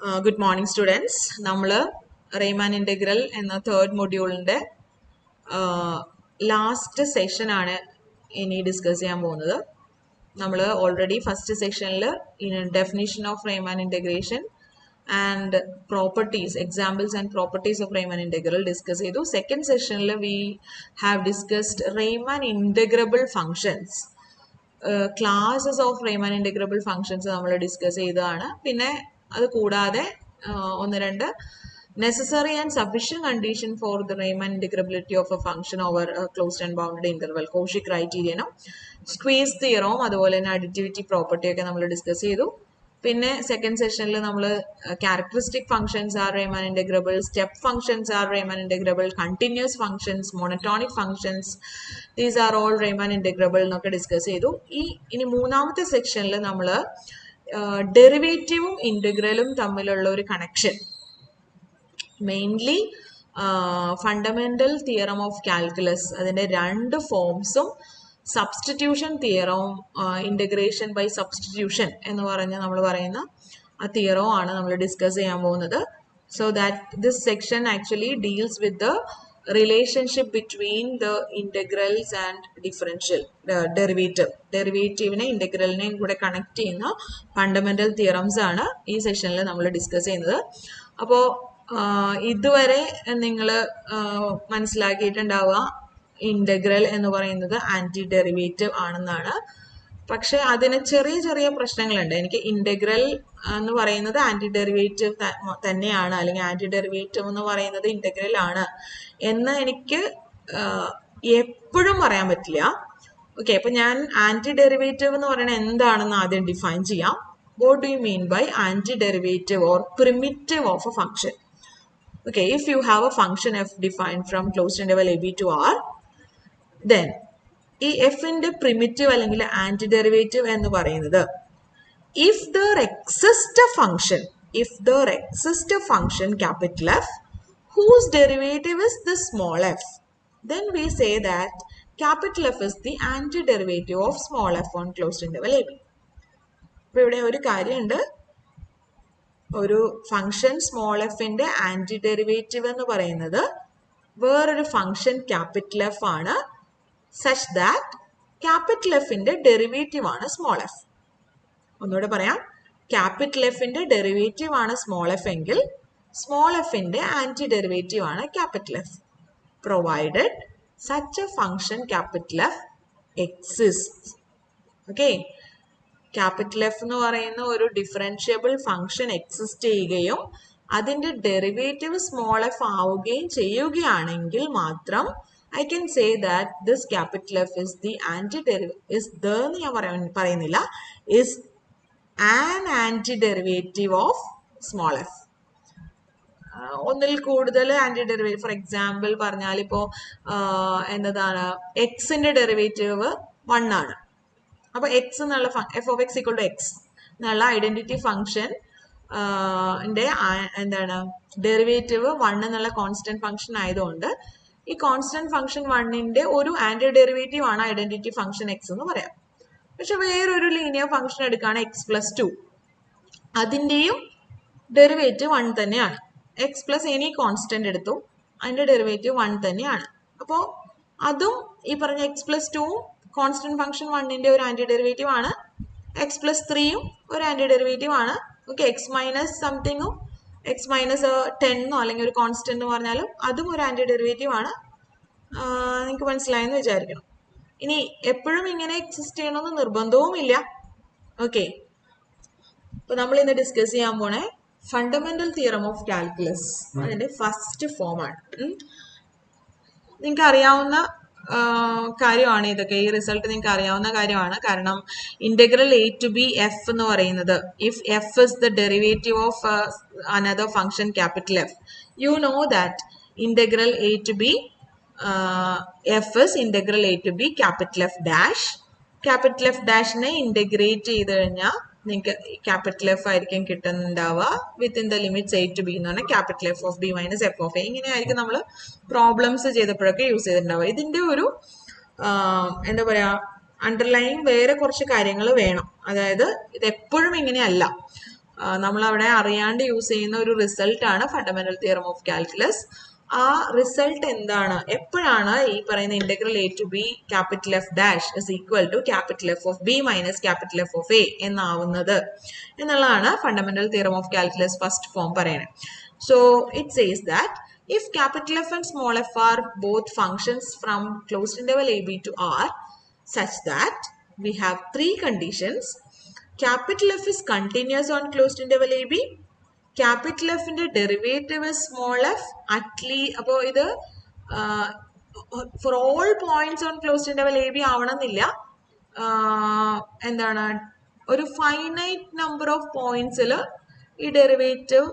Good morning, students. നമ്മൾ Riemann integral എന്ന third മൊഡ്യൂളിൻ്റെ ലാസ്റ്റ് സെഷനാണ് ഇനി ഡിസ്കസ് ചെയ്യാൻ പോകുന്നത്. നമ്മൾ ഓൾറെഡി ഫസ്റ്റ് സെഷനിൽ definition of Riemann integration and properties, examples and properties of Riemann integral discuss ചെയ്തു. സെക്കൻഡ് സെഷനിൽ we have discussed Riemann integrable functions, classes of Riemann integrable functions നമ്മൾ ഡിസ്കസ് ചെയ്തതാണ്. പിന്നെ അത് കൂടാതെ ഒന്ന് രണ്ട് necessary and sufficient condition for the Riemann integrability of a function over closed and bounded interval, Cauchy ക്രൈറ്റീരിയനും squeeze തിയറവും അതുപോലെ തന്നെ അഡിറ്റിവിറ്റി പ്രോപ്പർട്ടിയൊക്കെ നമ്മൾ ഡിസ്കസ് ചെയ്തു. പിന്നെ സെക്കൻഡ് സെഷനിൽ നമ്മൾ characteristic functions R റീമാൻ integrable, step functions R റീമാൻ integrable, continuous functions, monotonic functions, these are all റീമാൻ integrable എന്നൊക്കെ discuss ചെയ്തു. ഇനി മൂന്നാമത്തെ സെക്ഷനിൽ നമ്മൾ ഡെറിവേറ്റീവും ഇൻ്റഗ്രലും തമ്മിലുള്ള ഒരു connection, mainly fundamental theorem of calculus, അതിൻ്റെ രണ്ട് ഫോംസും സബ്സ്റ്റിറ്റ്യൂഷൻ തിയറവും ഇൻ്റഗ്രേഷൻ ബൈ സബ്സ്റ്റിറ്റ്യൂഷൻ എന്ന് പറഞ്ഞ് നമ്മൾ പറയുന്ന ആ തിയറവും ആണ് നമ്മൾ ഡിസ്കസ് ചെയ്യാൻ പോകുന്നത്. So that this section actually deals with the relationship between the integrals and differential ഡെറിവേറ്റീവിനെ ഇൻ്റഗ്രലിനെയും കൂടെ കണക്ട് ചെയ്യുന്ന ഫണ്ടമെന്റൽ തിയറംസ് ആണ് ഈ സെഷനിൽ നമ്മൾ ഡിസ്കസ് ചെയ്യുന്നത്. അപ്പോൾ ഇതുവരെ നിങ്ങൾ മനസ്സിലാക്കിയിട്ടുണ്ടാവുക ഇൻ്റഗ്രൽ എന്ന് പറയുന്നത് ആൻറ്റി ഡെറിവേറ്റീവ് ആണെന്നാണ്. പക്ഷെ അതിന് ചെറിയ ചെറിയ പ്രശ്നങ്ങളുണ്ട്. എനിക്ക് ഇൻ്റഗ്രൽ എന്ന് പറയുന്നത് ആൻറ്റി ഡെറിവേറ്റീവ് തന്നെയാണ്, അല്ലെങ്കിൽ ആൻറ്റി ഡെറിവേറ്റീവ് എന്ന് പറയുന്നത് ഇൻ്റഗ്രൽ ആണ് എന്ന് എനിക്ക് എപ്പോഴും പറയാൻ പറ്റില്ല. ഓക്കെ, അപ്പൊ ഞാൻ ആൻറ്റി ഡെറിവേറ്റീവ് എന്ന് പറയുന്നത് എന്താണെന്ന് ആദ്യം ഡിഫൈൻ ചെയ്യാം. What do you mean by anti derivative or primitive of a function? Okay, if you have a function f defined from closed interval a b to r, then ഈ എഫിന്റെ primitive അല്ലെങ്കിൽ anti derivative എന്ന് പറയുന്നത് if there exists a function capital F whose derivative is the small f, then we say that capital F is the antiderivative of small f on closed interval a b. അപ്പോൾ ഇവിടെ ഒരു കാര്യമുണ്ട്, ഒരു function small എഫിന്റെ anti derivative എന്ന് പറയുന്നത് വേറൊരു function capital F ആണ്, സച്ച് ദാറ്റ് ക്യാപിറ്റൽ എഫിന്റെ ഡെറിവേറ്റീവ് ആണ് സ്മോൾ എഫ്. ഒന്നുകൂടെ പറയാം, ക്യാപിറ്റൽ എഫിന്റെ ഡെറിവേറ്റീവ് ആണ് സ്മോൾ എഫ് എങ്കിൽ സ്മോൾ എഫിന്റെ ആന്റി ഡെറിവേറ്റീവ് ആണ് capital F, provided such A function capital F exist. Okay, capital F എന്ന് പറയുന്ന ഒരു ഡിഫറൻഷ്യബിൾ ഫംഗ്ഷൻ എക്സിസ്റ്റ് ചെയ്യുകയും അതിന്റെ ഡെറിവേറ്റീവ് സ്മോൾ എഫ് ആവുകയും ചെയ്യുകയാണെങ്കിൽ മാത്രം I can say that this capital F is the anti എന്ന് ഞാൻ പറയുന്നില്ല, is an anti derivative of small F. ഒന്നിൽ കൂടുതൽ ആന്റി ഡെറിവേറ്റീവ്, ഫോർ എക്സാമ്പിൾ പറഞ്ഞാൽ ഇപ്പോൾ എന്നതാണ്, എക്സിന്റെ ഡെറിവേറ്റീവ് 1 ആണ്. അപ്പൊ എക്സ് എന്നുള്ള F of X equal to X എന്നുള്ള ഐഡന്റിറ്റി ഫംഗ്ഷൻ എന്താണ് ഡെറിവേറ്റീവ് 1 എന്നുള്ള കോൺസ്റ്റന്റ് ഫംഗ്ഷൻ ആയതുകൊണ്ട് ഈ കോൺസ്റ്റന്റ് ഫംഗ്ഷൻ 1ന്റെ ഒരു ആന്റി ഡെറിവേറ്റീവ് ആണ് ഐഡന്റിറ്റി ഫംഗ്ഷൻ എക്സ് എന്ന് പറയാം. പക്ഷെ വേറൊരു ലീനിയർ ഫംഗ്ഷൻ എടുക്കുകയാണ് എക്സ് പ്ലസ് 2, അതിന്റെയും ഡെറിവേറ്റീവ് 1 തന്നെയാണ്. എക്സ് പ്ലസ് എനി കോൺസ്റ്റന്റ് എടുത്തു, അതിന്റെ ഡെറിവേറ്റീവ് 1 തന്നെയാണ്. അപ്പോൾ അതും ഈ പറഞ്ഞ എക്സ് പ്ലസ് 2 കോൺസ്റ്റന്റ് ഫംഗ്ഷൻ 1ന്റെ ഒരു ആന്റി ഡെറിവേറ്റീവ് ആണ്, എക്സ് പ്ലസ് 3യും ഒരു ആന്റി ഡെറിവേറ്റീവ് ആണ്. ഓക്കെ, എക്സ് മൈനസ് സംതിങ്ങും എക്സ് മൈനസ് 10 അല്ലെങ്കിൽ ഒരു കോൺസ്റ്റന്റ് എന്ന് പറഞ്ഞാലും അതും ഒരു ആന്റി ഡെറിവേറ്റീവ് ആണ്. നിങ്ങൾക്ക് മനസ്സിലായെന്ന് വിചാരിക്കണം. ഇനി എപ്പോഴും ഇങ്ങനെ എക്സിസ്റ്റ് ചെയ്യണമെന്ന് നിർബന്ധവുമില്ല. ഓക്കെ, അപ്പൊ നമ്മൾ ഇന്ന് ഡിസ്കസ് ചെയ്യാൻ പോണേ ഫണ്ടമെന്റൽ തിയറം ഓഫ് കാൽക്കുലസ്, അതിന്റെ ഫസ്റ്റ് ഫോമാണ്. നിങ്ങൾക്ക് അറിയാവുന്ന കാര്യമാണ് ഇതൊക്കെ, ഈ റിസൾട്ട് നിങ്ങൾക്ക് അറിയാവുന്ന കാര്യമാണ്. കാരണം integral A to b f എന്ന് പറയുന്നത്, if f is the derivative of another function capital F, you know that integral A to b f is integral A to b capital F dash. Capital F ഡാഷിനെ integrate ചെയ്ത് കഴിഞ്ഞാൽ നിങ്ങൾക്ക് capital F ആയിരിക്കും കിട്ടുന്നുണ്ടാവുക within the limits a to b എന്ന് പറഞ്ഞാൽ capital F of B minus F of a. ഇങ്ങനെയായിരിക്കും നമ്മൾ പ്രോബ്ലംസ് ചെയ്തപ്പോഴൊക്കെ യൂസ് ചെയ്തിട്ടുണ്ടാവുക. ഇതിന്റെ ഒരു എന്താ പറയാ, അണ്ടർലൈൻ വേറെ കുറച്ച് കാര്യങ്ങൾ വേണം. അതായത് ഇത് എപ്പോഴും ഇങ്ങനെയല്ല. നമ്മൾ അവിടെ അറിയാണ്ട് യൂസ് ചെയ്യുന്ന ഒരു റിസൾട്ട് ആണ് ഫണ്ടമെന്റൽ തിയറം ഓഫ് കാൽക്കുലസ്. ആ റിസൾട്ട് എന്താണ്, എപ്പോഴാണ് ഈ പറയുന്ന integral A to b capital F dash is equal to capital F of B minus capital F of a എന്നാവുന്നത് എന്നുള്ളതാണ് fundamental theorem of calculus first form പറയുന്നത്. So it says that if capital F and small f are both functions from closed interval a b to r such that we have three conditions. Capital F is continuous on closed interval a b. Capital F ന്റെ derivative is small f at least. അപ്പോൾ ഇത് for all points on closed interval a b ആവണമെന്നില്ല. എന്താണ്, ഒരു finite number of പോയിന്റ്സിൽ ഈ derivative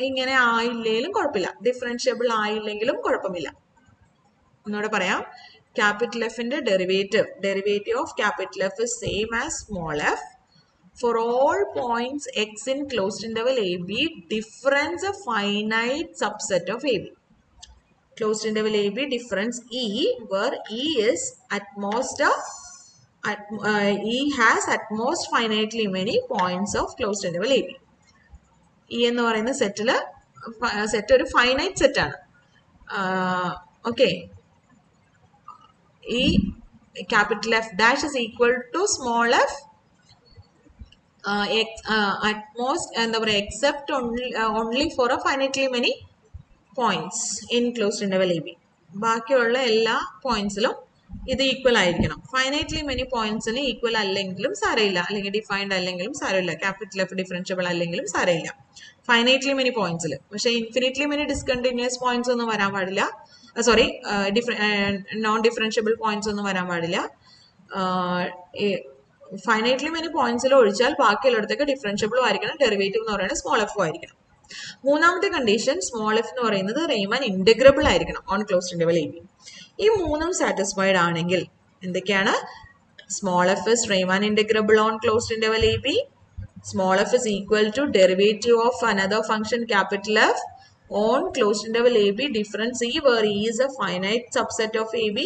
ഇങ്ങനെ ആയില്ലെങ്കിലും കുഴപ്പമില്ല, differentiable ആയില്ലെങ്കിലും കുഴപ്പമില്ല. ഒന്നുകൂടെ പറയാം, ക്യാപിറ്റൽ എഫിന്റെ derivative of capital F is same as small F for all points x in closed interval ab difference a finite subset of ab. Closed interval ab difference e, where e is at most e has at most finitely many points of closed interval ab. E എന്ന് പറയുന്ന set ഒരു finite set ആണ്. Okay, ഈ capital F dash is equal to small F at most എന്താ പറയുക, except only for a finitely many points in closed interval ab. ബാക്കിയുള്ള എല്ലാ പോയിന്റ്സിലും ഇത് ഈക്വൽ ആയിരിക്കണം. ഫൈനൈറ്റ്ലി മെനി പോയിന്റ്സിന് ഈക്വൽ അല്ലെങ്കിലും സാരമില്ല, അല്ലെങ്കിൽ ഡിഫൈൻഡ് അല്ലെങ്കിലും സാരമില്ല, ക്യാപിറ്റൽ എഫ് ഡിഫറൻഷ്യബിൾ അല്ലെങ്കിലും സാരമില്ല ഫൈനൈറ്റ്ലി മെനി പോയിന്റ്സിൽ. പക്ഷേ ഇൻഫിനിറ്റ്ലി മെനി ഡിസ്കണ്ടിന്യൂസ് പോയിന്റ്സ് ഒന്നും വരാൻ പാടില്ല, സോറി നോൺ ഡിഫറൻഷ്യബിൾ പോയിന്റ്സ് ഒന്നും വരാൻ പാടില്ല. ഫൈനൈറ്റ്ലി മെനി പോയിന്റ്സിൽ ഒഴിച്ചാൽ ബാക്കിയുള്ളിടത്തൊക്കെ ഡിഫറൻഷ്യബിളും ആയിരിക്കണം, ഡെറിവേറ്റീവ് എന്ന് പറയുന്നത് സ്മോൾ എഫും ആയിരിക്കണം. മൂന്നാമത്തെ കണ്ടീഷൻ, സ്മോൾ എഫ് എന്ന് പറയുന്നത് റീമാൻ ഇന്റഗ്രബിൾ ആയിരിക്കണം ഓൺ ക്ലോസ്ഡ് ഇന്റർവൽ ab. ഈ മൂന്നും സാറ്റിസ്ഫൈഡ് ആണെങ്കിൽ എന്തൊക്കെയാണ്, small F is Riemann integrable on closed interval ab, small F is equal to derivative of another function capital F on closed interval ab difference e, where e is a finite subset of ab,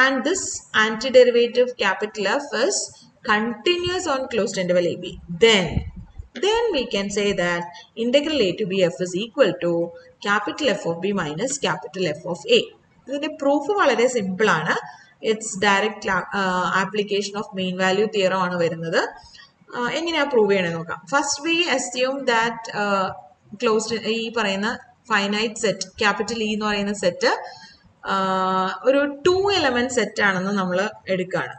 and this antiderivative capital F is continuous on closed interval ab. Then we can say that integral a to b f is equal to capital F of b minus capital F of a. ഇതിന്റെ proof വളരെ simple ആണ്. It's direct application of main value theorem ആണ് വരുന്നത്. എങ്ങനെയാ prove ചെയ്യണമെന്ന് നോക്കാം. First we assume that closed ഈ പറയുന്ന ഫൈനൈറ്റ് സെറ്റ് ക്യാപിറ്റൽ ഇ എന്ന് പറയുന്ന സെറ്റ് ഒരു 2 എലമെന്റ് സെറ്റ് ആണെന്ന് നമ്മൾ എടുക്കുകയാണ്.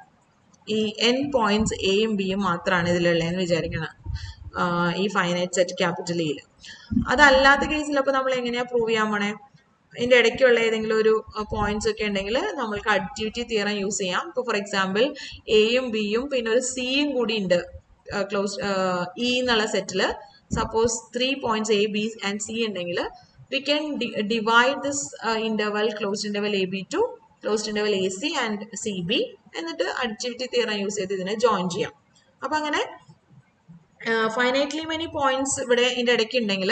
ഈ n പോയിന്റ്സ് എയും ബിയും മാത്രമാണ് ഇതിലുള്ളതെന്ന് വിചാരിക്കണം ഈ ഫൈനൈറ്റ് സെറ്റ് ക്യാപിറ്റൽ ഇയിൽ. അതല്ലാത്ത കേസിൽ അപ്പോൾ നമ്മൾ എങ്ങനെയാ പ്രൂവ് ചെയ്യാൻ പോണേ, ഇതിന്റെ ഇടയ്ക്കുള്ള ഏതെങ്കിലും ഒരു പോയിന്റ്സ് ഒക്കെ ഉണ്ടെങ്കിൽ നമ്മൾക്ക് അഡിറ്റിവിറ്റി തിയറം യൂസ് ചെയ്യാം. ഇപ്പോൾ ഫോർ എക്സാമ്പിൾ എയും ബിയും പിന്നെ ഒരു സിയും കൂടി ഉണ്ട് ക്ലോസ് ഇ എന്നുള്ള സെറ്റിൽ. Suppose 3 points a, b and c ഉണ്ടെങ്കിൽ we can divide this interval closed interval ab to closed interval ac and cb, എന്നിട്ട് അഡിറ്റിവിറ്റി തിയറം യൂസ് ചെയ്ത് ഇതിനെ ജോയിൻ ചെയ്യാം. അപ്പം അങ്ങനെ ഫൈനൈറ്റ്ലി മെനി പോയിന്റ്സ് ഇവിടെ ഇതിൻ്റെ ഇടയ്ക്ക് ഉണ്ടെങ്കിൽ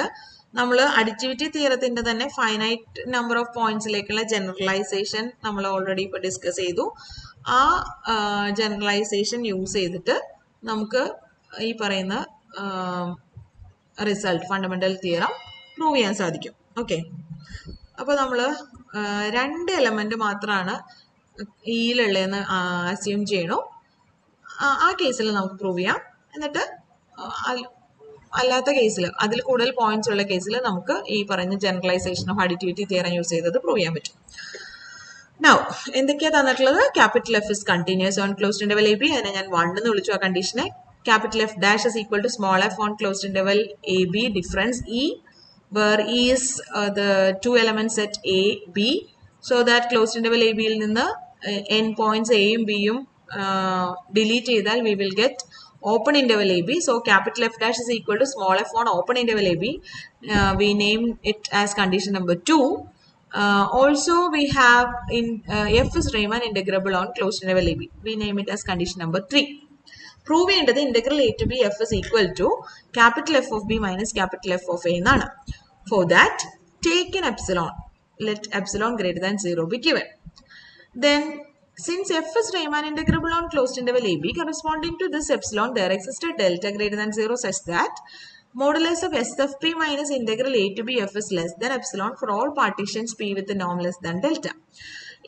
നമ്മൾ അഡിറ്റിവിറ്റി തിയറത്തിന്റെ തന്നെ ഫൈനൈറ്റ് നമ്പർ ഓഫ് പോയിന്റ്സിലേക്കുള്ള ജനറലൈസേഷൻ നമ്മൾ ഓൾറെഡി ഇപ്പോൾ ഡിസ്കസ് ചെയ്തു. ആ ജനറലൈസേഷൻ യൂസ് ചെയ്തിട്ട് നമുക്ക് ഈ പറയുന്ന റിസൾട്ട് ഫണ്ടമെന്റൽ തിയറം പ്രൂവ് ചെയ്യാൻ സാധിക്കും. ഓക്കെ, അപ്പോൾ നമ്മൾ 2 എലമെന്റ് മാത്രമാണ് ഈയിലുള്ളതെന്ന് അസ്യൂം ചെയ്യണു. ആ കേസിൽ നമുക്ക് പ്രൂവ് ചെയ്യാം. എന്നിട്ട് അല്ലാത്ത കേസിൽ, അതിൽ കൂടുതൽ പോയിന്റ്സ് ഉള്ള കേസിൽ നമുക്ക് ഈ പറയുന്ന generalisation of additivity theorem use ചെയ്തത് പ്രൂവ് ചെയ്യാൻ പറ്റും. നൗ എന്തൊക്കെയാ തന്നിട്ടുള്ളത്, capital F is continuous on closed interval ab, അതിനെ ഞാൻ 1 എന്ന് വിളിച്ചു ആ കണ്ടീഷനെ. Capital F dash is equal to small f on closed interval ab difference e, where e is the 2 element set a, b, so that closed interval ab il ninnu n points a um b um delete ചെയ്താൽ we will get open interval ab. So capital F dash is equal to small f on open interval ab. We name it as condition number 2. Also we have in f is Riemann integrable on closed interval ab. We name it as condition number 3. Prove ചെയ്യേണ്ടത് integral a to b f is equal to capital F of b minus capital F of a എന്നാണ്. For that, take an epsilon. Let epsilon greater than 0 be given. Then Since f is Riemann integrable on closed interval AB, corresponding to this epsilon, there exists a delta greater than 0 such that modulus of S of P minus integral A to B f is less than epsilon for all partitions P with a norm less than delta.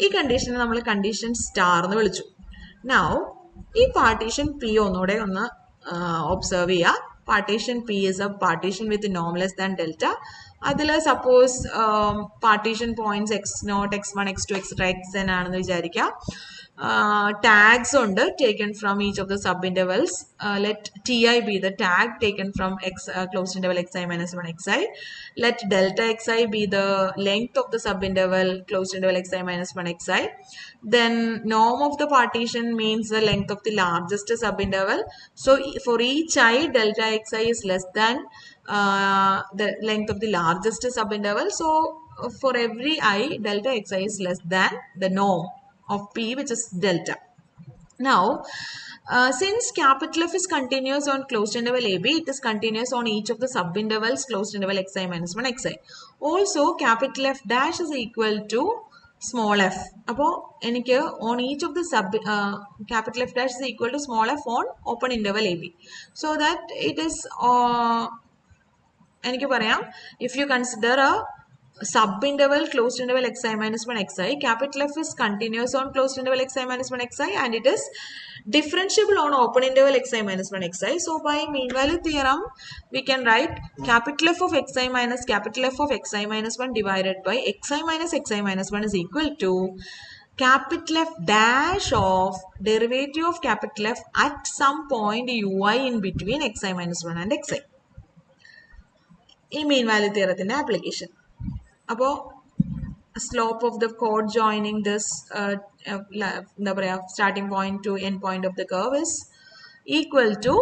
ഈ കണ്ടീഷനെ നമ്മൾ condition star എന്ന് വിളിച്ചു. Now, ഈ partition P ഒന്നുകൂടെ ഒന്ന് observe ചെയ്യുക. Partition P is a partition with നോം less than delta. അതിൽ suppose partition points x0, x1, x2, etc. xn ആണെന്ന് വിചാരിക്കുക. Tags ഉണ്ട് taken from each of the subintervals. Let ti be the tag taken from closed interval xi minus 1 xi. Let delta xi be the length of the subinterval closed interval xi minus 1 xi. Then norm of the partition means the length of the largest subinterval. So for each I, delta xi is less than the length of the largest subinterval. So for every I, delta xi is less than the norm of P, which is delta. Now, since capital F is continuous on closed interval AB, it is continuous on each of the subintervals closed interval xi minus 1 xi. Also, capital F dash is equal to small f. അപ്പോൾ എനിക്ക് on each of the capital F dash is equal to small f on open interval AB. So that it is എനിക്ക് പറയാം, if you consider a subinterval closed interval xi minus 1 xi, capital F is continuous on closed interval xi minus 1 xi and it is differentiable on open interval xi minus 1 xi. So by mean value theorem, we can write capital F of xi minus capital F of xi minus 1 divided by xi minus 1 is equal to capital F dash of derivative of capital F at some point ui in between xi minus 1 and xi. ഈ mean value theorem application. അപ്പോൾ slope of the chord joining this starting point to end point of the curve is equal to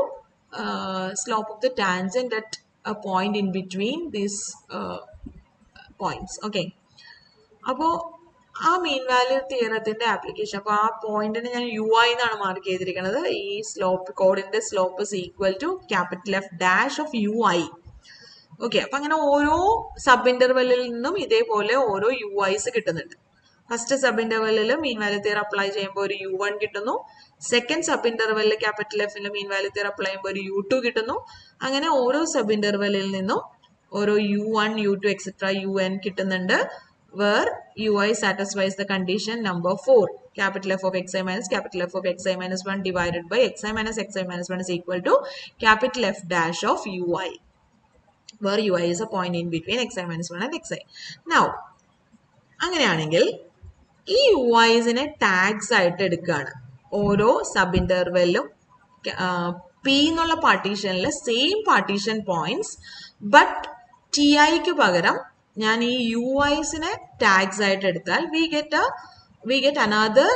slope of the tangent at a point in between these points. Okay. അപ്പോൾ ആ mean value theorem application, അപ്പോൾ ആ പോയിന്റിനെ ഞാൻ UI എന്നാണ് mark ചെയ്തിരിക്കുന്നത്. ഈ slope കോഡിന്റെ slope is equal to capital F dash of UI. Okay, അപ്പൊ അങ്ങനെ ഓരോ സബ് ഇന്റർവെല്ലിൽ നിന്നും ഇതേപോലെ ഓരോ UIs കിട്ടുന്നുണ്ട്. ഫസ്റ്റ് സബ് ഇന്റർവെല്ലിൽ മീൻ വാല്യൂ തിയറം അപ്ലൈ ചെയ്യുമ്പോൾ ഒരു U1 കിട്ടുന്നു. സെക്കൻഡ് സബ് ഇന്റർവെല്ലിൽ ക്യാപിറ്റൽ എഫിൽ മീൻ വാല്യൂ തിയറം അപ്ലൈ ചെയ്യുമ്പോൾ ഒരു U2 കിട്ടുന്നു. അങ്ങനെ ഓരോ സബ് ഇന്റർവെല്ലിൽ നിന്നും ഓരോ U1, U2, etc. UN കിട്ടുന്നുണ്ട്. Where UI satisfies the condition number 4. Capital F of xi minus capital F of xi minus 1 divided by xi minus 1 is equal to capital F dash of UI. Where UI is a point in between xi minus 1 and xi. Now, അങ്ങനെയാണെങ്കിൽ ഈ UIസിനെ tags ആയിട്ട് എടുക്കുകയാണ്. ഓരോ sub ഇന്റർവെല്ലും പി എന്നുള്ള പാർട്ടീഷനിലെ same partition points, but ടി ഐക്ക് പകരം ഞാൻ ഈ UIസിനെ ടാഗ്സ് ആയിട്ട് എടുത്താൽ we get another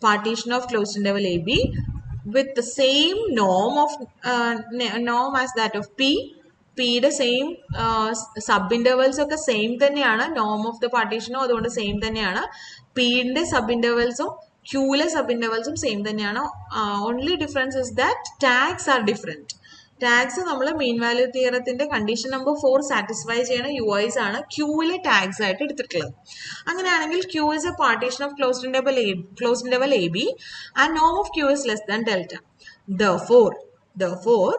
partition of closed interval AB with the same norm as that of P. പിയുടെ സെയിം സബ് ഇന്റർവെൽസ് ഒക്കെ സെയിം തന്നെയാണ്. നോം ഓഫ് ദ പാർട്ടീഷനും അതുകൊണ്ട് സെയിം തന്നെയാണ്. പിന്റെ സബ് ഇന്റർവെൽസും ക്യൂലെ സബ് ഇന്റർവെൽസും സെയിം തന്നെയാണ്. Only difference is that tags are different. Tags നമ്മൾ മീൻ വാല്യൂ തിയറത്തിന്റെ കണ്ടീഷൻ നമ്പർ 4 സാറ്റിസ്ഫൈ ചെയ്യുന്ന UIs ആണ് ക്യൂവിലെ ടാഗ്സ് ആയിട്ട് എടുത്തിട്ടുള്ളത്. അങ്ങനെയാണെങ്കിൽ Q is a partition of closed interval AB and norm of Q is less than delta. Therefore,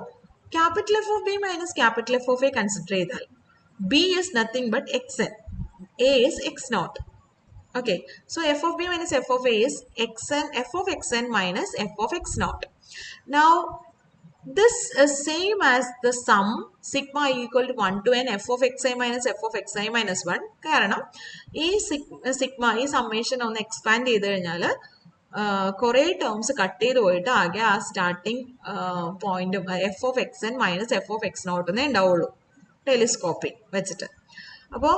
capital F of B minus capital F of A consider ചെയ്താൽ B is nothing but xn, A is x0. Okay, so F of B minus F of A is xn, F of xn minus F of x0. Now, this is same as the sum sigma I equal to 1 to n F of xi minus F of xi minus 1. കാരണം ഈ sigma ഈ summation ഒന്ന് expand ചെയ്ത് കഴിഞ്ഞാൽ കുറെ terms cut ചെയ്ത് പോയിട്ട് ആകെ ആ സ്റ്റാർട്ടിങ് പോയിന്റും F of X minus F of X നോട്ടെന്നേ ഉണ്ടാവുള്ളൂ ടെലിസ്കോപ്പിക് വെച്ചിട്ട്. അപ്പോൾ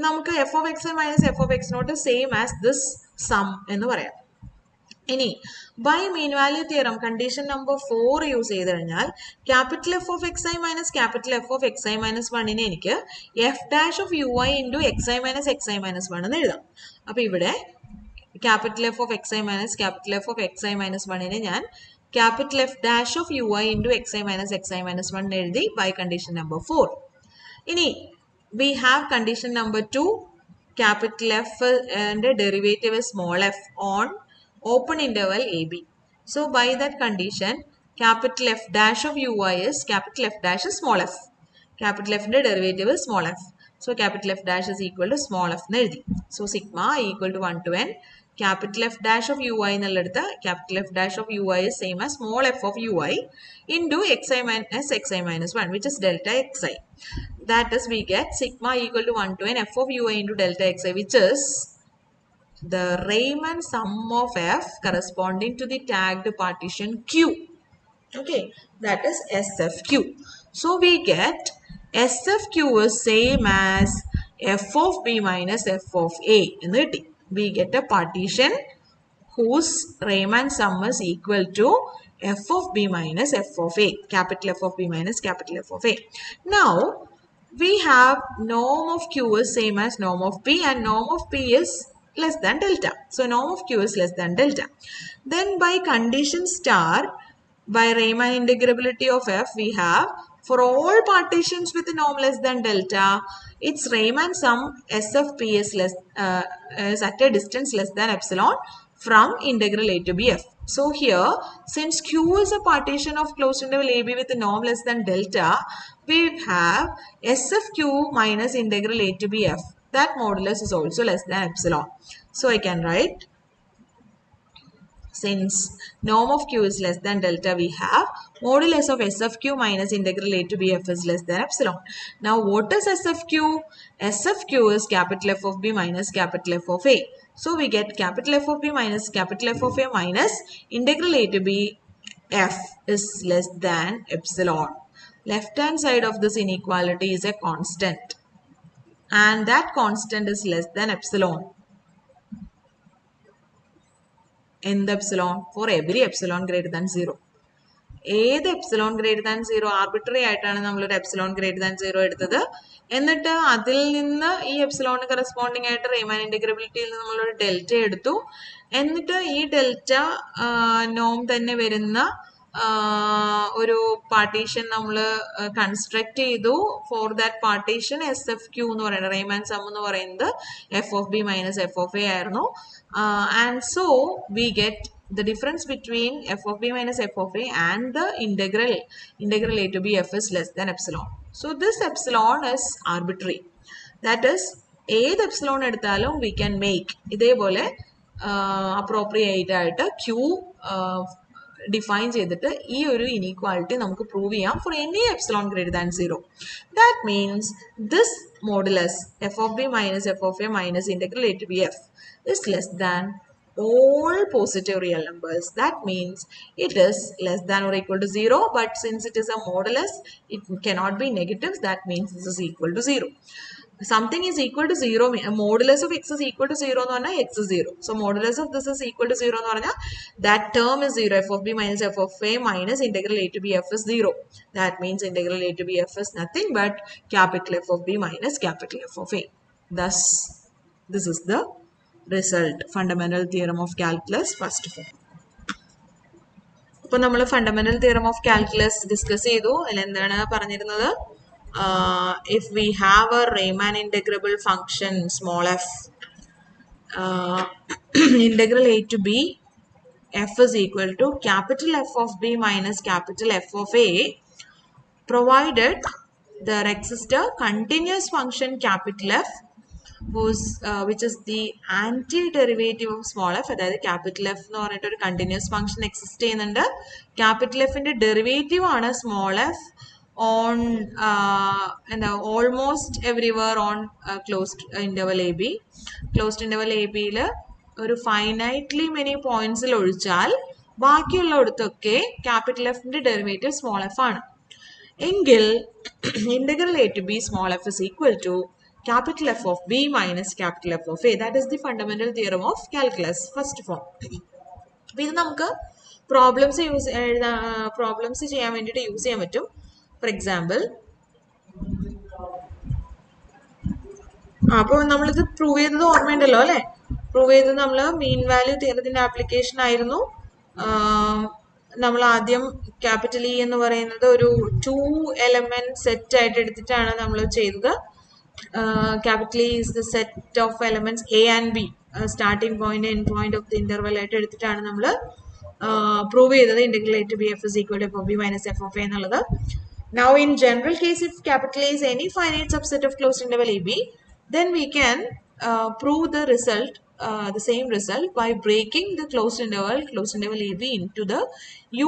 നമുക്ക് F of X minus F of X not same as this sum എന്ന് പറയാം. ഇനി by mean value theorem condition number 4 use ചെയ്ത് കഴിഞ്ഞാൽ capital F of X I minus capital F of X I minus 1നെ എനിക്ക് F dash of U I into X I minus 1 എന്ന് എഴുതാം. അപ്പൊ ഇവിടെ capital F of xi minus capital F of xi minus 1നെ ഞാൻ capital F dash of ui into xi minus 1 എഴുതി by condition number 4. ഇനി we have condition number 2, capital F and derivative is small f on open interval AB. So by that condition, capital F dash of Ui is capital F dash is small f. Capital F derivative is small f. So capital F dash is equal to small f. So sigma equal to 1 to n. Capital F dash of Ui capital F dash of Ui is same as small f of Ui into xi minus 1, which is delta xi. That is, we get sigma equal to 1 to n f of Ui into delta xi, which is the Riemann sum of f corresponding to the tagged partition Q. Okay, that is SFQ. So we get SFQ is same as f of b minus f of a. We get a partition whose Riemann sum is equal to f of b minus f of a, capital F of b minus capital F of a. Now we have norm of q is same as norm of p, and norm of p is less than delta. So norm of q is less than delta. Then by condition star, by Riemann integrability of f, we have for all partitions with norm less than delta, its Riemann sum S of p is at a distance less than epsilon from integral a to b f. So here, since q is a partition of closed interval ab with a norm less than delta, we have S of q minus integral a to b f. That modulus is also less than epsilon. So I can write, since norm of q is less than delta, we have modulus of S of q minus integral a to b f is less than epsilon. Now what is S of q? S of q is capital F of b minus capital F of a. So we get capital F of b minus capital F of a minus integral a to b f is less than epsilon. Left hand side of this inequality is a constant, and that constant is less than epsilon. In the epsilon, for every epsilon greater than 0. ഏത് epsilon greater than 0 arbitrary ആയിട്ടാണ് നമ്മളൊരു epsilon greater than 0 എടുത്തത്. എന്നിട്ട് അതിൽ നിന്ന് ഈ എപ്സിലോണിന് corresponding ആയിട്ട് റീമാൻ ഇന്റഗ്രബിലിറ്റിയിൽ നിന്ന് നമ്മളൊരു ഡെൽറ്റ എടുത്തു. എന്നിട്ട് ഈ ഡെൽറ്റ നോം തന്നെ വരുന്ന ഒരു പാർട്ടീഷൻ നമ്മൾ കൺസ്ട്രക്ട് ചെയ്തു. For that partition S F Q എന്ന് പറയുന്നത്, റീമാൻ സം എന്ന് പറയുന്നത് F of B minus F of A ആയിരുന്നു. And so we get the difference between f of b minus f of a and the integral a to b f is less than epsilon. So this epsilon is arbitrary. That is, ഏത് epsilon എടുത്താലും we can make ഇതേപോലെ appropriate ആയിട്ട് q define ചെയ്തിട്ട് ഈ ഒരു inequality നമുക്ക് prove ചെയ്യാം for any epsilon greater than 0. That means this modulus f of b minus f of a minus integral a to b f is less than all positive real numbers. That means it is less than or equal to 0, but since it is a modulus, it cannot be negatives. That means this is equal to 0. Something is equal to 0, modulus of x is equal to 0 no, x is 0. So modulus of this is equal to 0 no, that term is 0. F of b minus f of a minus integral a to b f is 0. That means integral a to b f is nothing but capital F of b minus capital F of a. Thus, this is the result. Fundamental theorem of calculus first form. ഇപ്പോൾ നമ്മൾ fundamental theorem of calculus discuss ചെയ്തു. അതിലെന്താണ് പറഞ്ഞിരുന്നത്? If we have a Riemann integrable function small f, integral a to b f is equal to capital F of b minus capital F of a, provided there exists a continuous function capital F which is the antiderivative of small f. അതായത് capital F എന്ന് പറഞ്ഞിട്ട് ഒരു continuous function exist ചെയ്യുന്നുണ്ട്. Capital എഫിന്റെ derivative ആണ് small F on എന്താ almost everywhere on closed interval A B. Closed interval A ബിയിൽ ഒരു ഫൈനൈറ്റ്ലി മെനി പോയിന്റ്സിൽ ഒഴിച്ചാൽ ബാക്കിയുള്ളിടത്തൊക്കെ ക്യാപിറ്റൽ എഫിന്റെ ഡെറിവേറ്റീവ് സ്മോൾ എഫ് ആണ്. എങ്കിൽ integral A to B small F is equal to capital F of b minus capital F of a. That is the fundamental theorem of calculus first form. അപ്പോൾ ഇത് നമുക്ക് problems ചെയ്യാൻ വേണ്ടിയിട്ട് use ചെയ്യാൻ പറ്റും. For example, അപ്പോൾ നമ്മളിത് prove ചെയ്തത് ഓർമ്മയുണ്ടല്ലോ അല്ലേ? പ്രൂവ് ചെയ്തത് നമ്മൾ മീൻ വാല്യൂ തിയറത്തിന്റെ ആപ്ലിക്കേഷൻ ആയിരുന്നു. നമ്മൾ ആദ്യം ക്യാപിറ്റൽ ഇ എന്ന് പറയുന്നത് ഒരു 2 എലമെന്റ് സെറ്റ് ആയിട്ട് എടുത്തിട്ടാണ് നമ്മൾ ചെയ്തത്. Capital E is the set of elements A and B. Starting point end point of the interval ആയിട്ട് എടുത്തിട്ടാണ് നമ്മൾ പ്രൂവ് ചെയ്തത് integral a to b f is equal to f of b minus f of a എന്നുള്ളത്. Now in general case, if capital A is any finite subset of closed interval ab, then we can prove the result, the same result, by breaking the closed interval ab into the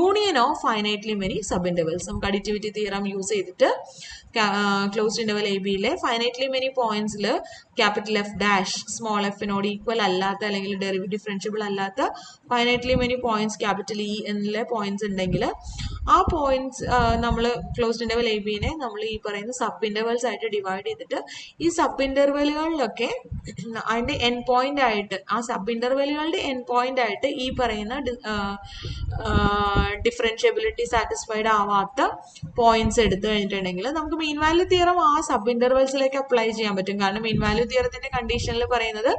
union of finitely many subintervals. നമുക്ക് additivity theorem use ചെയ്തിട്ട് closed interval ab ലെ finitely many points ൽ capital F dash small f നോട് equal അല്ലാത്ത അല്ലെങ്കിൽ differentiable അല്ലാത്ത finitely many points capital E എന്നുള്ള points ഉണ്ടെങ്കിൽ ആ പോയിന്റ്സ് നമ്മൾ ക്ലോസ്ഡ് ഇന്റർവൽ എ ബിനെ നമ്മൾ ഈ പറയുന്ന സബ് ഇന്റർവൽസ് ആയിട്ട് ഡിവൈഡ് ചെയ്തിട്ട് ഈ സബ് ഇന്റർവെലുകളിലൊക്കെ അതിന്റെ എൻ പോയിന്റ് ആയിട്ട് ആ സബ് ഇന്റർവെലുകളുടെ എൻ പോയിന്റ് ആയിട്ട് ഈ പറയുന്ന ഡിഫറൻഷ്യബിലിറ്റി സാറ്റിസ്ഫൈഡ് ആവാത്ത പോയിന്റ്സ് എടുത്തു കഴിഞ്ഞിട്ടുണ്ടെങ്കിൽ നമുക്ക് മീൻ വാല്യൂ തിയറം ആ സബ് ഇന്റർവെൽസിലേക്ക് അപ്ലൈ ചെയ്യാൻ പറ്റും. കാരണം മീൻ വാല്യൂ തിയറത്തിന്റെ കണ്ടീഷനിൽ പറയുന്നത്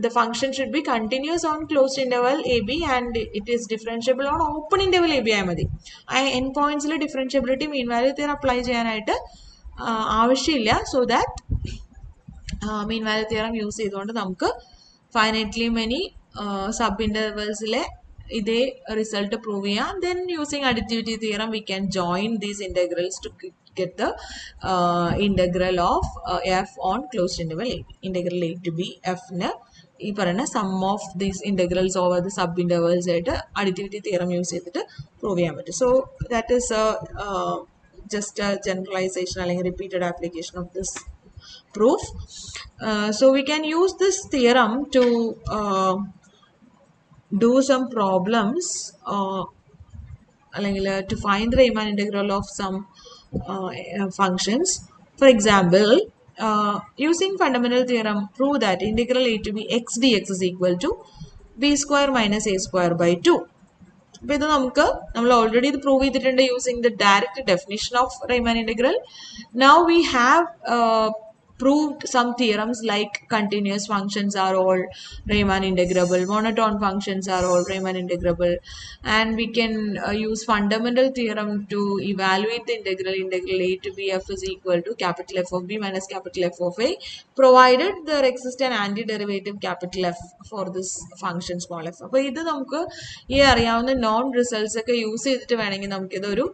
the function should be continuous on closed interval AB and it is differentiable on open interval AB ആയ മതി. ആ എൻ പോയിന്റ്സിൽ differentiability mean value theorem apply ചെയ്യാനായിട്ട് ആവശ്യമില്ല. So that mean value theorem use ചെയ്തുകൊണ്ട് നമുക്ക് ഫൈനൈറ്റ്ലി മെനി സബ് ഇന്റർവെൽസിലെ ഇതേ റിസൾട്ട് പ്രൂവ് ചെയ്യാം. Then using additivity theorem we can join these integrals to get the integral of f on closed interval a. Integral a to b f ന് ഈ പറയുന്ന sum of these integrals over the sub intervals ആയിട്ട് additivity theorem use ചെയ്തിട്ട് prove ചെയ്യാൻ പറ്റും. So that is just generalisation അല്ലെങ്കിൽ repeated application of this proof. So we can use this theorem to do some problems to find the Riemann integral of some functions. For example, using fundamental theorem, prove that integral a to b x dx is equal to b square minus a square by 2. അപ്പോൾ ഇത് നമ്മൾ already ഇത് prove ചെയ്തിട്ടുണ്ട് using the direct definition of Riemann integral. Now we have proved some theorems like continuous functions are all Riemann integrable, monotone functions are all Riemann integrable, and we can use fundamental theorem to evaluate the integral a to b f is equal to capital F of b minus capital F of a, provided there exists an antiderivative capital F for this function small f. അപ്പോൾ ഇത് നമുക്ക് ഈ അറിയാവുന്ന non results ഒക്കെ use ചെയ്തിട്ട് വേണമെങ്കിൽ നമുക്കിതൊരു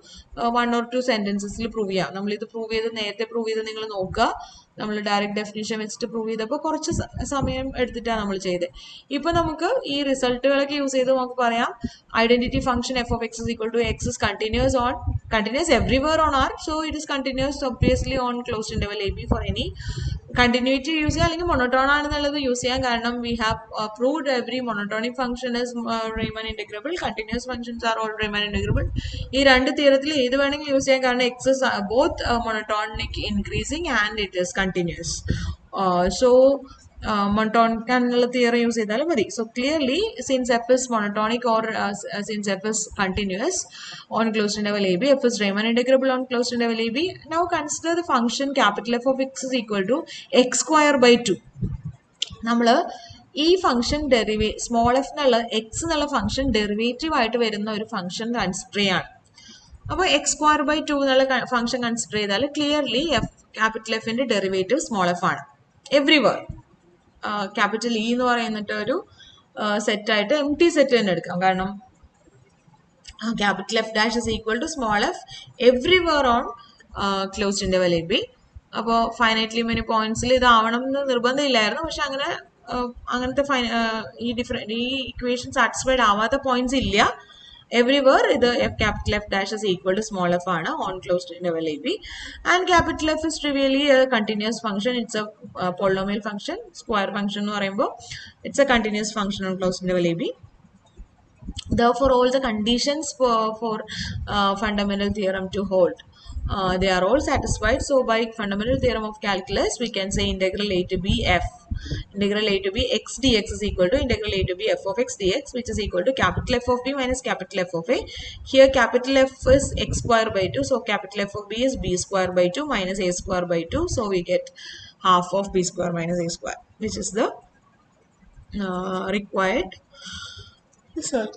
1 or 2 സെന്റൻസസിൽ prove ചെയ്യാം. നമ്മളിത് പ്രൂവ് ചെയ്ത് നേരത്തെ പ്രൂവ് ചെയ്ത് നിങ്ങൾ നോക്കുക. നമ്മൾ ഡയറക്റ്റ് ഡെഫിനിഷൻ വെച്ചിട്ട് പ്രൂവ് ചെയ്തപ്പോൾ കുറച്ച് സമയം എടുത്തിട്ടാണ് നമ്മൾ ചെയ്തത്. ഇപ്പൊ നമുക്ക് ഈ റിസൾട്ടുകളൊക്കെ യൂസ് ചെയ്ത് നമുക്ക് പറയാം identity function F of X is equal to X is continuous everywhere on R, so it is continuous obviously on closed interval AB for any continuity use ചെയ്യാം അല്ലെങ്കിൽ monotone ആണെന്നുള്ളത് യൂസ് ചെയ്യാം. കാരണം we have proved every monotonic function is Riemann integrable, continuous functions are all Riemann integrable. ഈ രണ്ട് തിയറത്തിൽ ഏത് വേണമെങ്കിലും use ചെയ്യാം. കാരണം x is both monotonic increasing and it is continuous. So monotonic എന്നുള്ള തിയറി യൂസ് ചെയ്താലും മതി. So clearly since f is monotonic or since f is continuous on closed interval AB, f is Riemann integrable on closed interval AB. Now consider the function capital F of x is equal to x square by 2. നമ്മൾ ഈ function small F എന്നുള്ള X എന്നുള്ള function derivative ആയിട്ട് വരുന്ന ഒരു function consider ചെയ്യാണ്. അപ്പോൾ X square by 2 എന്നുള്ള ഫംഗ്ഷൻ കൺസിഡർ ചെയ്താൽ ക്ലിയർലി ക്യാപിറ്റൽ എഫിന്റെ ഡെറിവേറ്റീവ് സ്മോൾ എഫ് ആണ് എവ്രിവർ. ക്യാപിറ്റൽ ഇ എന്ന് പറയുന്നിട്ട് ഒരു സെറ്റായിട്ട് എം ടി സെറ്റ് തന്നെ എടുക്കാം. കാരണം capital F dash is equal to small F everywhere on closed interval A B. അപ്പോൾ ഫൈനൈറ്റ്ലി മെനി പോയിന്റ്സിൽ ഇതാവണം എന്ന് നിർബന്ധമില്ലായിരുന്നു. പക്ഷെ അങ്ങനത്തെ ഈ ഇക്വേഷൻ സാറ്റിസ്ഫൈഡ് ആവാത്ത പോയിന്റ്സ് ഇല്ല. Everywhere the capital F dash is equal to small f ആണ് on closed interval AB, and capital F is trivially a continuous function. It's a polynomial function. Square function എന്ന് പറയുമ്പോൾ it's a continuous function on closed interval AB. Therefore all the conditions for fundamental theorem to hold, they are all satisfied. So by fundamental theorem of calculus we can say integral a to b f, integral a to b x dx is equal to integral a to b f of x dx, which is equal to capital F of b minus capital F of a. Here capital F is x square by 2, so capital F of b is b square by 2 minus a square by 2, so we get half of b square minus a square, which is the required result.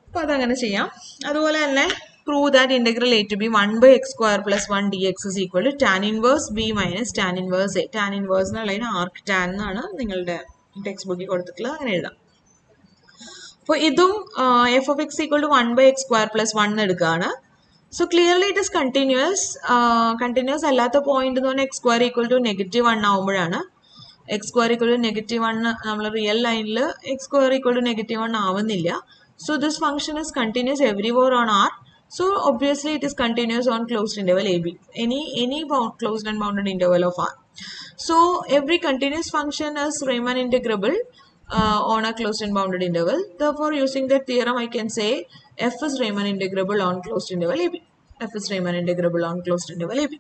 അപ്പോൾ അതങ്ങനെ ചെയ്യാം. അതുപോലെ തന്നെ prove that integral a to b 1 by x square plus 1 dx is equal to tan inverse b minus tan inverse a. Tan inverse എന്നുള്ളതിന് arc tan എന്നാണ് നിങ്ങളുടെ text ബുക്കിൽ കൊടുത്തിട്ടുള്ളത്, അങ്ങനെ എഴുതാം. അപ്പോൾ ഇതും F of X equal to 1 by x square plus 1 എടുക്കുകയാണ്. So clearly it is continuous. Continuous അല്ലാത്ത പോയിന്റ് എന്ന് പറഞ്ഞാൽ എക്സ് സ്ക്വയർ ഈക്വൽ ടു -1 ആവുമ്പോഴാണ്. എക്സ് സ്ക്വയർ ഈക്വൽ ടു -1 നമ്മൾ റിയൽ ലൈനിൽ എക്സ് സ്ക്വയർ ഈക്വൽ ടു -1 ആവുന്നില്ല. So this function is continuous everywhere on R. So obviously it is continuous on closed interval AB. Any closed and bounded interval of R. So every continuous function is Riemann integrable on a closed and bounded interval. Therefore, using that theorem, I can say f is Riemann integrable on closed interval AB. F is Riemann integrable on closed interval AB.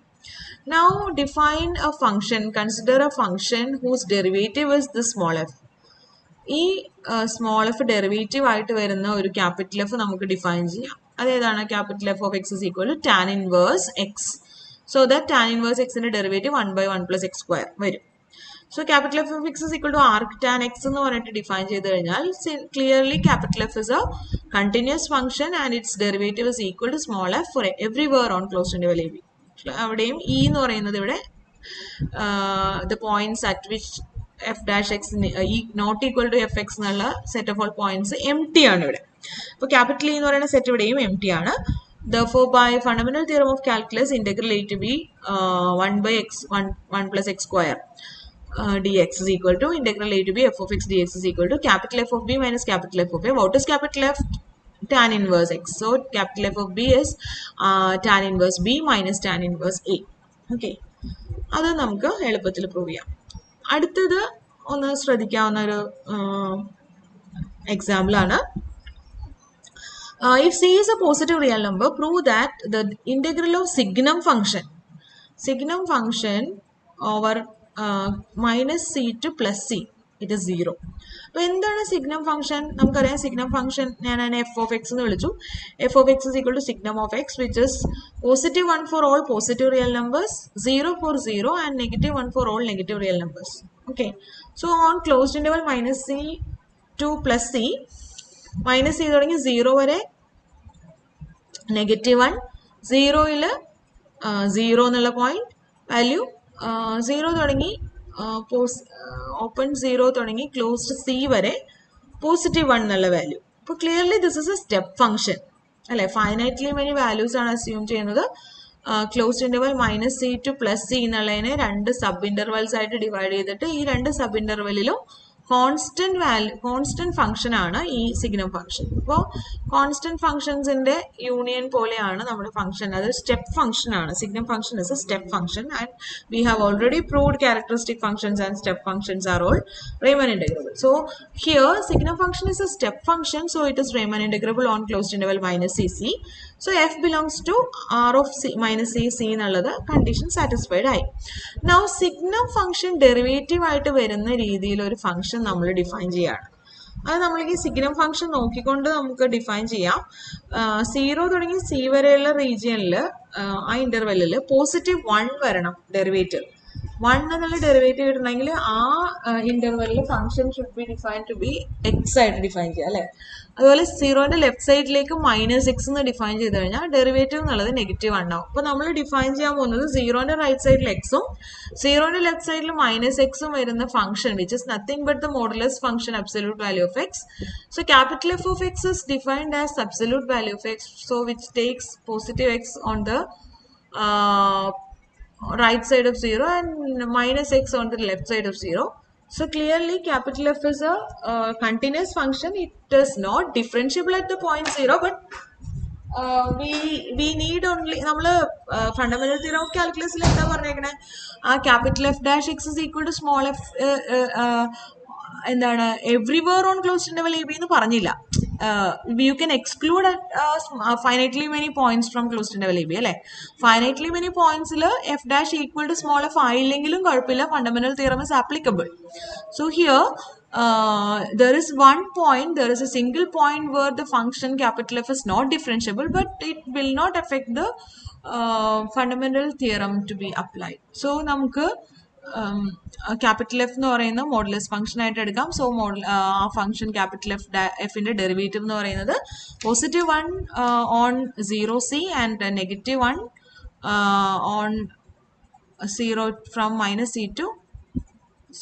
Now define a function. Consider a function whose derivative is the small f. ഈ small F derivative ആയിട്ട് വരുന്ന ഒരു capital F നമുക്ക് define ചെയ്യാം. അതേതാണ്? Capital F of X is equal to tan inverse X. So that tan inverse എക്സിന്റെ derivative 1 by 1 plus x square വരും. So capital F of X is equal to arc tan X എന്ന് പറഞ്ഞിട്ട് define ചെയ്ത് കഴിഞ്ഞാൽ clearly capital F is a continuous function and its derivative is equal to small F four everywhere on closed interval A B. അവിടെയും E എന്ന് പറയുന്നത് ഇവിടെ the points at which F dash X not equal to F X എന്നുള്ള set of all points empty ആണ് ഇവിടെ. അപ്പോൾ capital E എന്ന് പറയുന്ന സെറ്റ് ഇവിടെയും എം ടി ആണ്. Therefore, by fundamental theorem of calculus, integral a to b 1 by x 1 plus x square dx is equal to integral a to b f of x dx is equal to capital F of b minus capital F of a. What is capital F? Tan inverse x. So capital F of b is tan inverse b minus tan inverse a. Okay. അത് നമുക്ക് എളുപ്പത്തിൽ prove ചെയ്യാം. അടുത്തത് ഒന്ന് ശ്രദ്ധിക്കാവുന്ന ഒരു example ആണ്. If c is a positive real number, prove that the integral of signum function over minus c to plus c, it is 0. അപ്പോൾ എന്താണ് സിഗ്നം ഫംഗ്ഷൻ? നമുക്കറിയാം സിഗ്നം ഫംഗ്ഷൻ ഞാൻ എഫ് ഓഫ് എക്സ് എന്ന് വിളിച്ചു. F of X is equal to signum of X which is +1 for all positive real numbers, 0 for 0 and -1 for all negative real numbers. Okay, so on closed interval minus c to plus c, minus c തുടങ്ങി 0 വരെ -1, 0യിൽ 0 എന്നുള്ള point value, 0 തുടങ്ങി open 0 തുടങ്ങി closed c വരെ +1 എന്നുള്ള value. അപ്പോൾ clearly this is A step function അല്ലെ. Finitely many values ആണ് അസ്യൂം ചെയ്യുന്നത്. Closed interval minus c two plus c എന്നുള്ളതിനെ 2 സബ് ഇന്റർവൽസ് ആയിട്ട് ഡിവൈഡ് ചെയ്തിട്ട് ഈ 2 സബ് ഇന്റർവെല്ലിലും കോൺസ്റ്റന്റ് ഫംഗ്ഷൻ ആണ് ഈ സിഗ്നം ഫംഗ്ഷൻ. അപ്പോൾ കോൺസ്റ്റന്റ് ഫംഗ്ഷൻസിന്റെ യൂണിയൻ പോലെയാണ് നമ്മുടെ ഫംഗ്ഷൻ. അത് സ്റ്റെപ്പ് ഫംഗ്ഷൻ ആണ്. Signum function is A step function and we have already proved characteristic functions and step functions are all Riemann integrable. So here signum function is a step function, so it is Riemann integrable on closed interval minus cc. So f belongs to r of c minus c എന്നുള്ളത് condition satisfied ആയി. Now signum function derivative ആയിട്ട് വരുന്ന രീതിയിൽ ഒരു function നമ്മൾ define ചെയ്യാണ്. അത് നമ്മൾ ഈ സിഗ്നം ഫംഗ്ഷൻ നോക്കിക്കൊണ്ട് നമുക്ക് ഡിഫൈൻ ചെയ്യാം. 0 തുടങ്ങി c വരെയുള്ള റീജിയനിൽ ആ ഇന്റർവെല്ലിൽ +1 വരണം ഡെറിവേറ്റീവ്. 1 എന്നുള്ള ഡെറിവേറ്റീവ് കിട്ടണമെങ്കിൽ ആ ഇന്റർവെല്ലിൽ function should be define to be X ആയിട്ട് ഡിഫൈൻ ചെയ്യുക അല്ലേ. അതുപോലെ 0ന്റെ ലെഫ്റ്റ് സൈഡിലേക്ക് -x എന്ന് ഡിഫൈൻ ചെയ്ത് കഴിഞ്ഞാൽ ഡെറിവേറ്റീവ് എന്നുള്ളത് -1 ആവും. അപ്പോൾ നമ്മൾ ഡിഫൈൻ ചെയ്യാൻ പോകുന്നത് 0ന്റെ റൈറ്റ് സൈഡിൽ എക്സും 0ന്റെ ലെഫ്റ്റ് സൈഡിൽ -x വരുന്ന function which is nothing but the modulus function absolute value of x. So capital F of x is defined as absolute value of x, so which takes positive x on the right side of 0 and -x on the left side of 0. So clearly capital F is a continuous function. It is not differentiable at the point 0, but we need only നമ്മൾ fundamental theorem of കാൽക്കുലസിൽ എന്താ പറഞ്ഞേക്കണേ, ആ capital F dash X is equal to small F എന്താണ് everywhere on closed interval A B എന്ന് പറഞ്ഞില്ല. You can exclude finitely many points from closed interval a b അല്ലെ. finitely many pointsൽ f dash equal to small f ആയില്ലെങ്കിലും കുഴപ്പമില്ല, fundamental theorem is applicable. So here there is one point, there is a single point where the function capital F is not differentiable, but it will not affect the fundamental theorem to be applied. So നമുക്ക് capital F എന്ന് പറയുന്ന modulus function ആയിട്ട് എടുക്കാം. So ആ function capital എഫിന്റെ derivative എന്ന് പറയുന്നത് +1 on 0c and -1 on 0 from -c to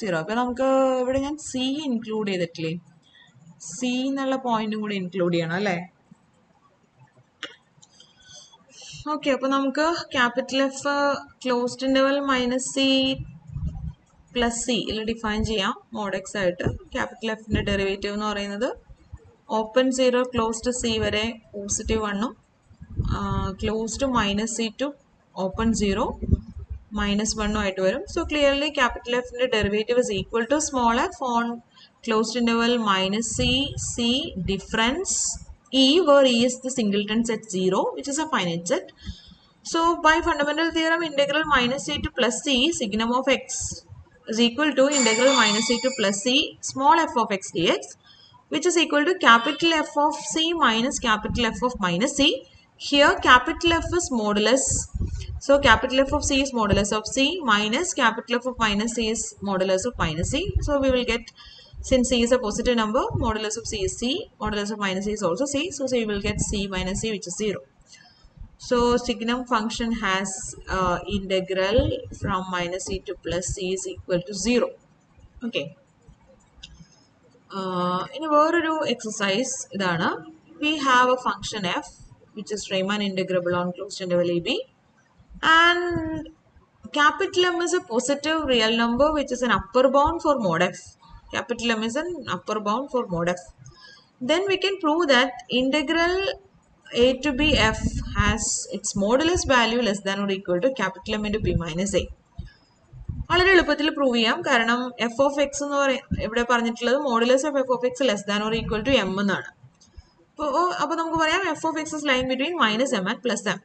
0. അപ്പൊ നമുക്ക് ഇവിടെ ഞാൻ c ഇൻക്ലൂഡ് ചെയ്തിട്ടില്ലേ, c എന്നുള്ള പോയിന്റും കൂടി ഇൻക്ലൂഡ് ചെയ്യണം അല്ലേ. ഓക്കെ, അപ്പൊ നമുക്ക് capital F closed interval -c +c define ചെയ്യാം മോഡ് എക്സ് ആയിട്ട്. ക്യാപിറ്റൽ എഫിന്റെ ഡെറിവേറ്റീവ് എന്ന് പറയുന്നത് ഓപ്പൺ 0 ക്ലോസ്ഡ് c വരെ +1ഉം ക്ലോസ്ഡ് -c to ഓപ്പൺ 0 -1ഉം ആയിട്ട് വരും. സോ ക്ലിയർലി ക്യാപിറ്റൽ എഫിന്റെ derivative is equal to small F on closed interval -c difference e, where e is the singleton set 0, which is a finite set. So by fundamental theorem, integral -c to +c signum of x is equal to integral -c to +c small f of x dx, which is equal to capital F of c minus capital F of -c. Here capital F is modulus. So capital F of c is modulus of c minus capital F of -c is modulus of -c. So we will get, since c is a positive number, modulus of c is c, modulus of -c is also c. So we will get c minus c, which is 0. So signum function has integral from -c to +c is equal to 0. Okay. In a exercise, we have a function f which is Riemann integrable on closed interval ab, and capital M is a positive real number which is an upper bound for mod f. Capital M is an upper bound for mod f. Then we can prove that integral a to b f has its modulus value less than or equal to capital M into b minus a. വളരെ എളുപ്പത്തിൽ prove ചെയ്യാം, കാരണം F of X എന്ന് ഇവിടെ പറഞ്ഞിട്ടുള്ളത് modulus of F of X less than or equal to M എന്നാണ്. അപ്പോൾ നമുക്ക് പറയാം F of X is lying between -m and +m.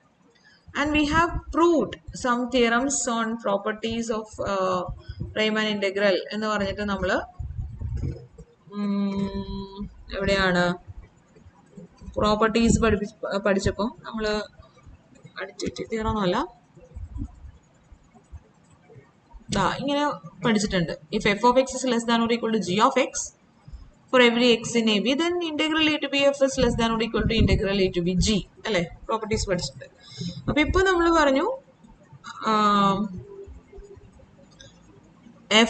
And we have proved some theorems on properties of Riemann integral എന്ന് പറഞ്ഞിട്ട് നമ്മൾ എവിടെയാണ് properties പഠിച്ചപ്പം നമ്മൾ അടിച്ചിട്ട് തീർന്നല്ല ഇങ്ങനെ പഠിച്ചിട്ടുണ്ട്. If F of X is less than or equal to G of X for every x in ab, then integral a to b f is less than or equal to integral a to b g അല്ലേ, properties പഠിച്ചിട്ടുണ്ട്. അപ്പൊ ഇപ്പൊ നമ്മൾ പറഞ്ഞു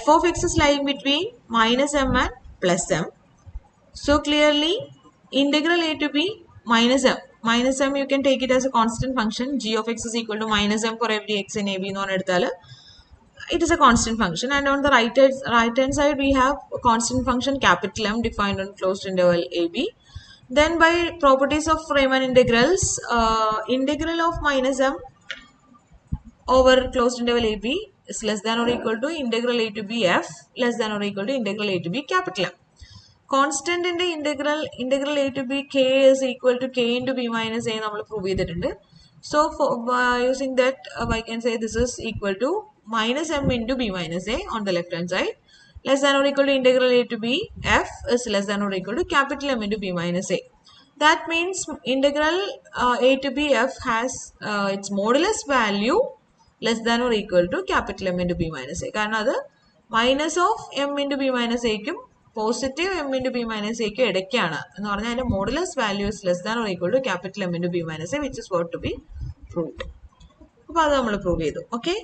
f of x is lying between -m and +m. So clearly integral a to b -m you can take it as a constant function. G of x is equal to -m for every x in ab എന്ന് പറഞ്ഞെടുത്താൽ it is a constant function, and on the right hand side we have a constant function capital M defined on closed interval ab. Then by properties of Riemann integrals, integral of -m over closed interval ab is less than or equal to integral a to b f less than or equal to integral a to b capital M. Constant in the integral a to b k is equal to k into b minus a നമ്മൾ prove ചെയ്തിട്ടുണ്ട്. So for using that I can say this is equal to -m into b minus a on the left hand side, less than or equal to integral a to b f is less than or equal to capital M into b minus a. That means integral a to b f has its modulus value less than or equal to capital M into b minus a. കാരണം അത് minus of m into b minus a ക്കും positive m into b minus a ക്കും ഇടയ്ക്കാണ് എന്ന് പറഞ്ഞാൽ അതിന്റെ modulus value is less than or equal to capital M into b minus a, which is what to be proved. അപ്പോൾ അത് നമ്മൾ prove ചെയ്തു. ഓക്കെ.